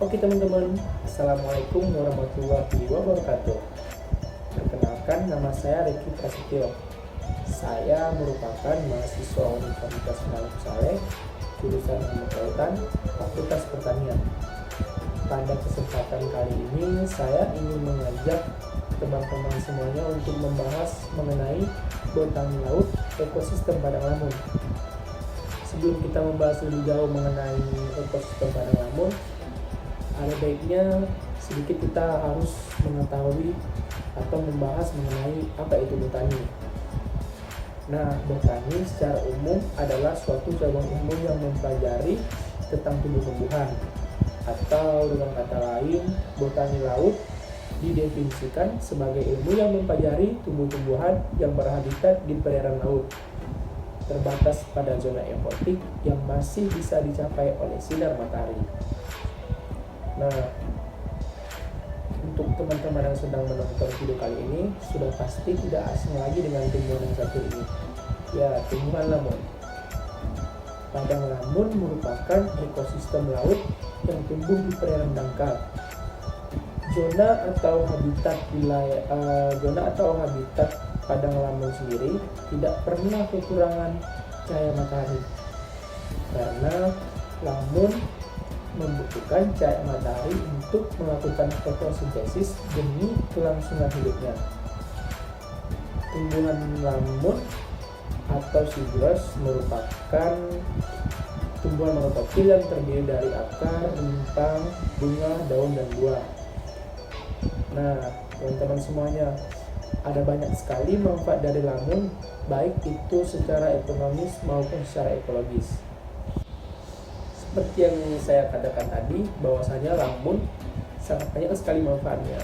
Oke teman-teman, Assalamualaikum warahmatullahi wabarakatuh. Perkenalkan, nama saya Reki Prasetyo. Saya merupakan mahasiswa Universitas Malang Saleh, jurusan Ilmu Kelautan, Fakultas Pertanian. Pada kesempatan kali ini, saya ingin mengajak teman-teman semuanya untuk membahas mengenai botani laut ekosistem Padang Lamun. Sebelum kita membahas lebih jauh mengenai ekosistem Padang Lamun, ada baiknya sedikit kita harus mengetahui atau membahas mengenai apa itu botani. Nah, botani secara umum adalah suatu cabang ilmu yang mempelajari tentang tumbuh-tumbuhan, atau dengan kata lain, botani laut didefinisikan sebagai ilmu yang mempelajari tumbuh-tumbuhan yang berhabitat di perairan laut, terbatas pada zona eksotik yang masih bisa dicapai oleh sinar matahari. Nah, untuk teman-teman yang sedang menonton video kali ini sudah pasti tidak asing lagi dengan tumbuhan yang satu ini, ya, tumbuhan lamun. Padang lamun merupakan ekosistem laut yang tumbuh di perairan dangkal. Zona atau habitat padang lamun sendiri tidak pernah kekurangan cahaya matahari, karena lamun membutuhkan cahaya matahari untuk melakukan fotosintesis demi kelangsungan hidupnya. Tumbuhan lamun atau seagrass merupakan tumbuhan monotropil yang terdiri dari akar, rimpang, bunga, daun, dan buah. Nah, teman-teman semuanya, ada banyak sekali manfaat dari lamun, baik itu secara ekonomis maupun secara ekologis. Seperti yang saya katakan tadi, bahwasanya lamun sangat banyak sekali manfaatnya,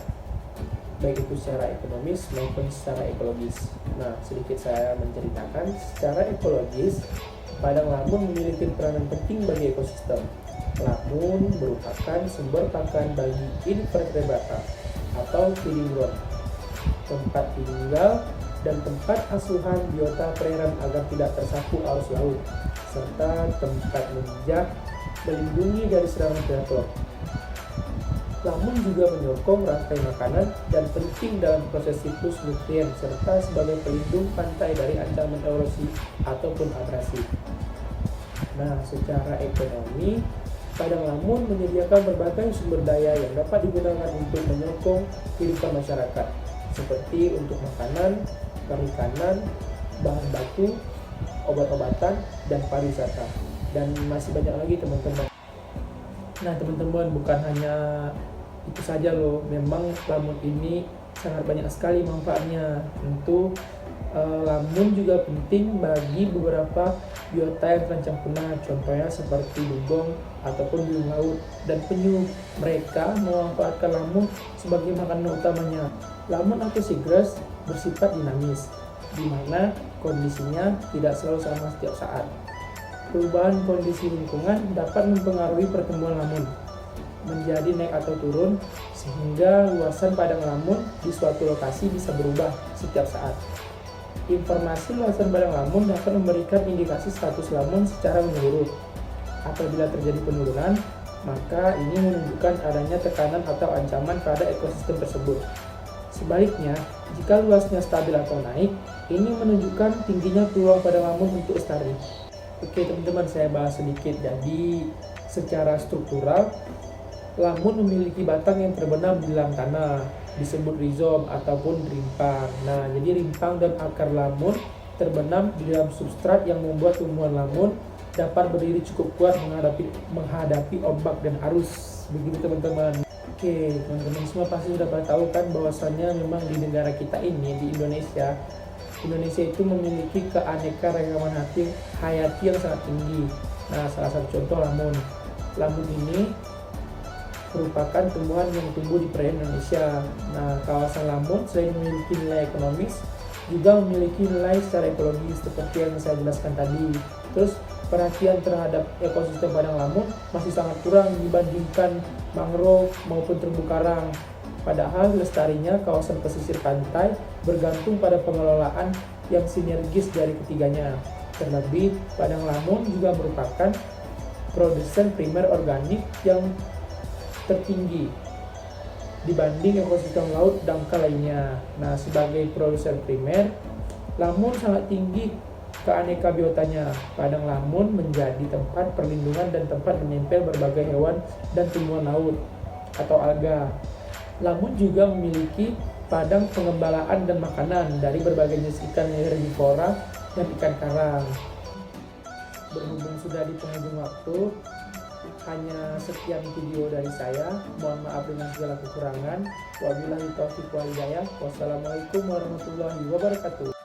baik itu secara ekonomis maupun secara ekologis. Nah, sedikit saya menceritakan secara ekologis. Padang lamun memiliki peranan penting bagi ekosistem. Lamun merupakan sumber pakan bagi invertebrata atau feeding ground, tempat tinggal dan tempat asuhan biota perairan agar tidak tersapu arus laut, serta tempat menginjak melindungi dari serangan predator. Lamun juga menyokong rantai makanan dan penting dalam proses siklus nutrien, serta sebagai pelindung pantai dari ancaman erosi ataupun abrasi. Nah, secara ekonomi, padang lamun menyediakan berbagai sumber daya yang dapat digunakan untuk menyokong kehidupan masyarakat, seperti untuk makanan, perikanan, bahan baku, obat-obatan, dan pariwisata, dan masih banyak lagi teman-teman. Nah teman-teman, bukan hanya itu saja loh, memang lamun ini sangat banyak sekali manfaatnya. Tentu lamun juga penting bagi beberapa biota yang terancam punah, contohnya seperti dugong ataupun biung laut dan penyu. Mereka memanfaatkan lamun sebagai makanan utamanya. Lamun atau seagrass bersifat dinamis, di mana kondisinya tidak selalu sama setiap saat. Perubahan kondisi lingkungan dapat mempengaruhi pertumbuhan lamun menjadi naik atau turun, sehingga luasan padang lamun di suatu lokasi bisa berubah setiap saat. Informasi luasan padang lamun dapat memberikan indikasi status lamun secara menyeluruh. Apabila terjadi penurunan, maka ini menunjukkan adanya tekanan atau ancaman pada ekosistem tersebut. Sebaliknya, jika luasnya stabil atau naik, ini menunjukkan tingginya peluang padang lamun untuk lestari. Oke teman-teman, saya bahas sedikit. Jadi secara struktural, lamun memiliki batang yang terbenam di dalam tanah, disebut rizom ataupun rimpang. Nah, jadi rimpang dan akar lamun terbenam di dalam substrat yang membuat tumbuhan lamun dapat berdiri cukup kuat menghadapi ombak dan arus. Begitu teman-teman. Oke, teman-teman semua pasti sudah pada tahu kan bahwasannya memang di negara kita ini, di Indonesia itu memiliki keanekaragaman hayati yang sangat tinggi. Nah, salah satu contoh lamun. Lamun ini merupakan tumbuhan yang tumbuh di perairan Indonesia. Nah, kawasan lamun selain memiliki nilai ekonomis, juga memiliki nilai secara ekologis seperti yang saya jelaskan tadi. Terus, perhatian terhadap ekosistem padang lamun masih sangat kurang dibandingkan mangrove maupun terumbu karang. Padahal lestarinya kawasan pesisir pantai bergantung pada pengelolaan yang sinergis dari ketiganya. Terlebih, padang lamun juga merupakan produsen primer organik yang tertinggi dibanding ekosistem laut dangkal lainnya. Nah, sebagai produsen primer, Lamun sangat tinggi keanekaragamannya. Padang Lamun menjadi tempat perlindungan dan tempat menempel berbagai hewan dan tumbuhan laut atau alga. Lamun juga memiliki padang pengembalaan dan makanan dari berbagai jenis ikan herbivora dan ikan karang. Berhubung sudah di penghujung waktu, hanya sekian video dari saya. Mohon maaf dengan segala kekurangan. Wabillahi taufiq wal hidayah. Wassalamualaikum warahmatullahi wabarakatuh.